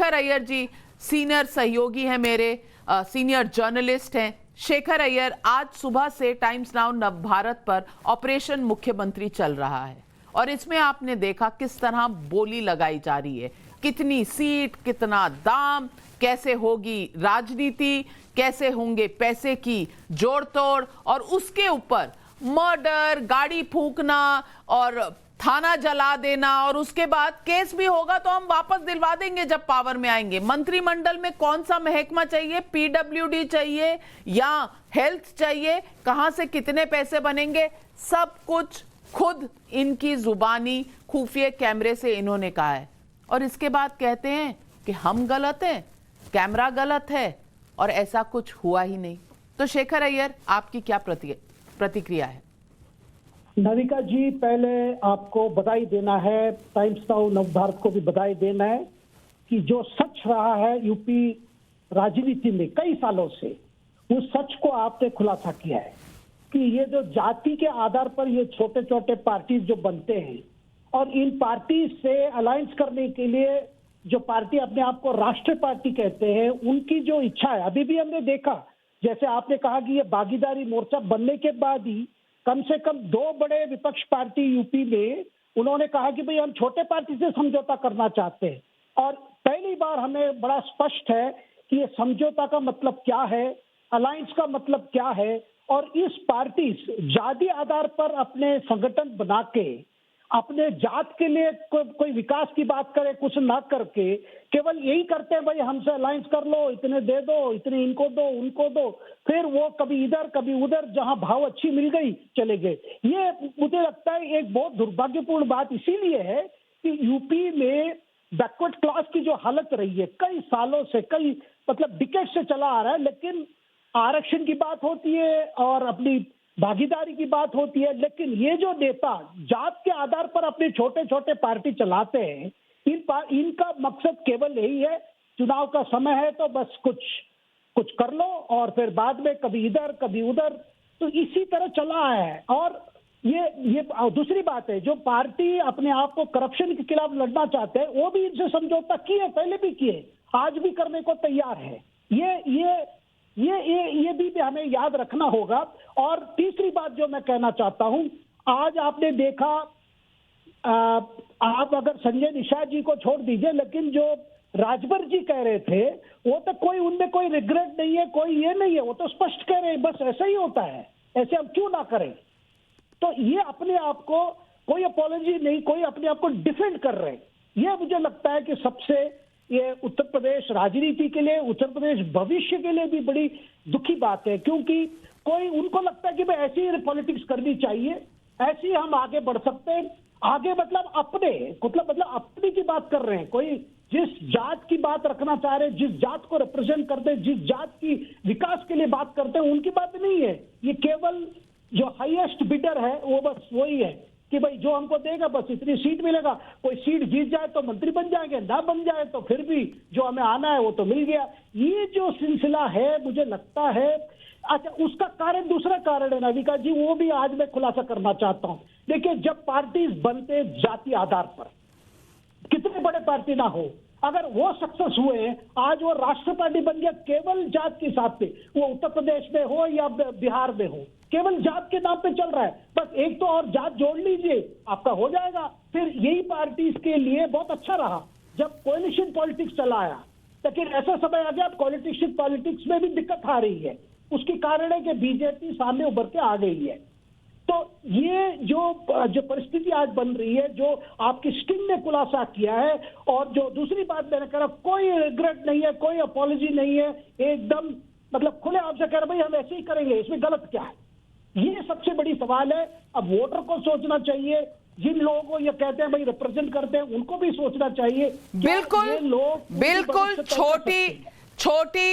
शेखर अय्यर जी senior सहयोगी हैं मेरे, सीनियर जर्नलिस्ट हैं। शेखर अय्यर, आज सुबह से टाइम्स नाउ नवभारत पर ऑपरेशन मुख्यमंत्री चल रहा है और इसमें आपने देखा किस तरह बोली लगाई जा रही है, कितनी सीट, कितना दाम, कैसे होगी राजनीति, कैसे होंगे पैसे की जोड़ तोड़, और उसके ऊपर मर्डर, गाड़ी फूंकना और थाना जला देना, और उसके बाद केस भी होगा तो हम वापस दिलवा देंगे जब पावर में आएंगे। मंत्रिमंडल में कौन सा महकमा चाहिए, पीडब्ल्यूडी चाहिए या हेल्थ चाहिए, कहां से कितने पैसे बनेंगे, सब कुछ खुद इनकी जुबानी खुफिया कैमरे से इन्होंने कहा है। और इसके बाद कहते हैं कि हम गलत हैं, कैमरा गलत है, और ऐसा कुछ हुआ ही नहीं। तो शेखर अय्यर, आपकी क्या प्रतिक्रिया है? नविका जी, पहले आपको बधाई देना है, टाइम्स नाउ नवभारत को भी बधाई देना है कि जो सच रहा है यूपी राजनीति में कई सालों से, उस सच को आपने खुलासा किया है कि ये जो जाति के आधार पर ये छोटे छोटे पार्टी जो बनते हैं और इन पार्टी से अलायंस करने के लिए जो पार्टी अपने आप को राष्ट्रीय पार्टी कहते हैं, उनकी जो इच्छा है, अभी भी हमने देखा, जैसे आपने कहा कि ये भागीदारी मोर्चा बनने के बाद ही कम से कम 2 बड़े विपक्ष पार्टी यूपी में उन्होंने कहा कि भाई हम छोटे पार्टी से समझौता करना चाहते हैं। और पहली बार हमें बड़ा स्पष्ट है कि ये समझौता का मतलब क्या है, अलायंस का मतलब क्या है, और इस पार्टी जाति आधार पर अपने संगठन बना के अपने जात के लिए कोई विकास की बात करे, कुछ ना करके केवल यही करते हैं भाई हमसे अलायंस कर लो, इतने दे दो, इतने इनको दो, उनको दो, फिर वो कभी इधर कभी उधर, जहां भाव अच्छी मिल गई चले गए। ये मुझे लगता है एक बहुत दुर्भाग्यपूर्ण बात इसीलिए है कि यूपी में बैकवर्ड क्लास की जो हालत रही है कई सालों से, कई मतलब डिकेड से चला आ रहा है, लेकिन आरक्षण की बात होती है और अपनी भागीदारी की बात होती है, लेकिन ये जो नेता जात के आधार पर अपने छोटे छोटे पार्टी चलाते हैं, इनका मकसद केवल यही है, चुनाव का समय है तो बस कुछ कर लो और फिर बाद में कभी इधर कभी उधर, तो इसी तरह चला है। और ये दूसरी बात है, जो पार्टी अपने आप को करप्शन के खिलाफ लड़ना चाहते हैं वो भी इनसे समझौता किए, पहले भी किए, आज भी करने को तैयार है। ये भी हमें याद रखना होगा। और तीसरी बात जो मैं कहना चाहता हूं, आज आपने देखा, आप अगर संजय निषाद जी को छोड़ दीजिए, लेकिन जो राजभर जी कह रहे थे वो तो कोई उनमें कोई रिग्रेट नहीं है, कोई ये नहीं है, वो तो स्पष्ट कह रहे हैं बस ऐसा ही होता है, ऐसे हम क्यों ना करें। तो ये अपने आप को कोई अपॉलॉजी नहीं, कोई अपने आप को डिफेंड कर रहे हैं। ये मुझे लगता है कि सबसे ये उत्तर प्रदेश राजनीति के लिए, उत्तर प्रदेश भविष्य के लिए भी बड़ी दुखी बात है, क्योंकि कोई उनको लगता है कि भाई ऐसी ही पॉलिटिक्स करनी चाहिए, ऐसे ही हम आगे बढ़ सकते हैं। आगे मतलब अपनी की बात कर रहे हैं, कोई जिस जात की बात रखना चाह रहे हैं, जिस जात को रिप्रेजेंट करते हैं, जिस जात की विकास के लिए बात करते हैं, उनकी बात नहीं है। ये केवल जो हाईएस्ट बिडर है वो बस वही है कि भाई जो हमको देगा बस इतनी सीट मिलेगा, कोई सीट जीत जाए तो मंत्री बन जाएंगे, ना बन जाए तो फिर भी जो हमें आना है वो तो मिल गया। ये जो सिलसिला है मुझे लगता है, अच्छा उसका कारण, दूसरा कारण है नाविका जी, वो भी आज मैं खुलासा करना चाहता हूं। देखिए, जब पार्टी बनते जाति आधार पर, कितने बड़े पार्टी ना हो, अगर वो सक्सेस हुए, आज वो राष्ट्रीय पार्टी बन गया केवल जात के हिसाब से, वो उत्तर प्रदेश में हो या बिहार में हो, केवल जात के नाम पे चल रहा है, बस एक तो और जात जोड़ लीजिए आपका हो जाएगा। फिर यही पार्टी के लिए बहुत अच्छा रहा जब कोएलिशन पॉलिटिक्स चला आया, लेकिन ऐसा समय आ गया कोएलिशन पॉलिटिक्स में भी दिक्कत आ रही है। उसकी कारण है कि बीजेपी सामने उभर के आ गई है। तो ये जो परिस्थिति आज बन रही है, जो आपकी स्टिंग ने खुलासा किया है, और जो दूसरी बात मैंने कहा, कोई रिग्रेट नहीं है, कोई अपॉलॉजी नहीं है, एकदम मतलब खुले आपसे कह रहे भाई हम ऐसे ही करेंगे, इसमें गलत क्या है, ये सबसे बड़ी सवाल है। अब वोटर को सोचना चाहिए, जिन लोगों को ये कहते हैं भाई रिप्रेजेंट करते हैं, उनको भी सोचना चाहिए। बिल्कुल छोटी